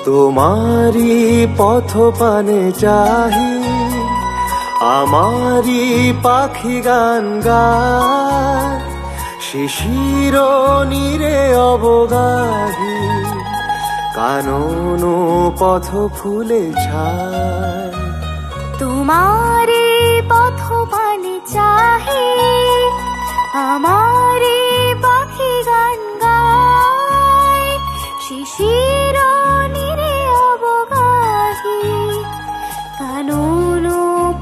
তোমারি পথ পানে চাহি, আমারি পাখি গান গায়, শিশির নীরে অবগাহী, কানন পথ ফুলে ছায়। তোমারি পথ পানে চাহি, আমারি পাখি গান গায়, শিশির নীরে অবগাহী, কানন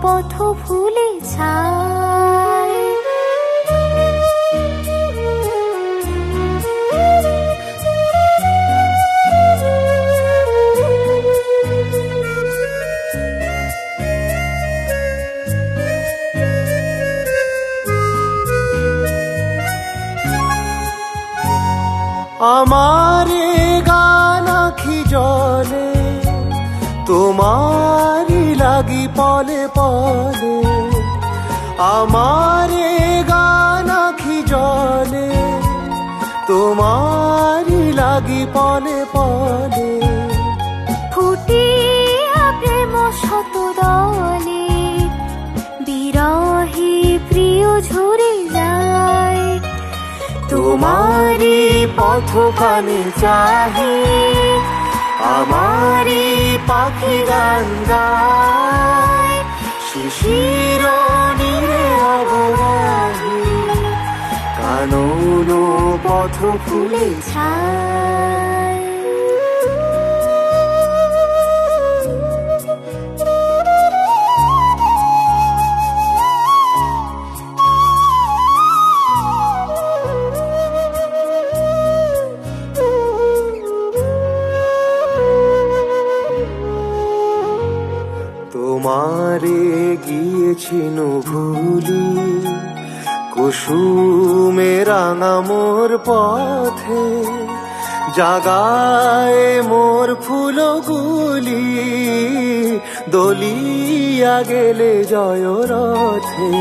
পথ ফুলে ছায়। আমারে গান আখি জলে, তোমারি লাগি পলে পলে। আমারে গান আখি জলে, তোমারি লাগি পলে পলে। ফুটিয়া প্রেম শত দলে, বিরহে প্রিয় ঝরে যায়। তোমারি পথ পানে চাহি, আমারি পাখি গান গায়, শিশির নীরে অবগাহী, কানন পথ ফুলে ছায়। তোমারে গিয়েছিন ভুলি, কুসুমে রাঙা মোর পথে, জাগায় মোর ফুলগুলি, দলিয়া গেলে জয় রথে।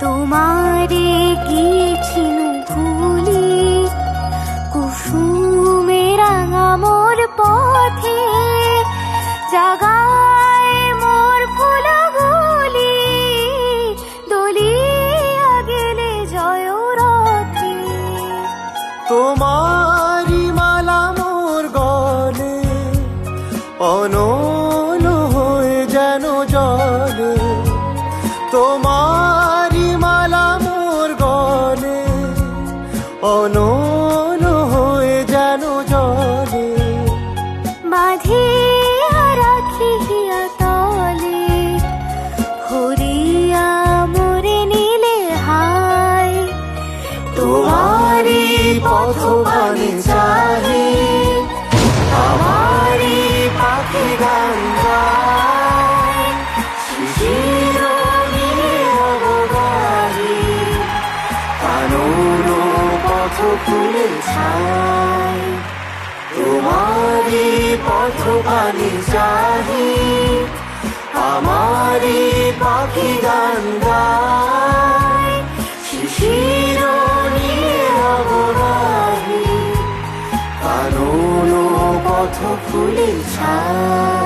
তোমারে গিয়েছিল ভুলি, কুসুমে রাঙা মোর পথে, জাগায় মোর ফুলগুলি, দলিয়া গেলে জয় রথে। তোমারি মালা মোর গলে, অনল হয়ে যেন জলে। তোমারি মালা মোর গলে, অনল হয়ে যেন জলে। বাঁধিয়া রাখিয়া তলে, হরিয়া মোরে নীলে হায়। তোমারি পথ পানে চাহি, আমারি পাখি গান গায়, শিশির নীরে অবগাহী, কানন পথ ফুলে ছায়। তোমারি পথ পানে চাহি, আমারি পাখি গান গায়, শিশির নীরে অবগাহী, কানন পথ ফুলে ছায়।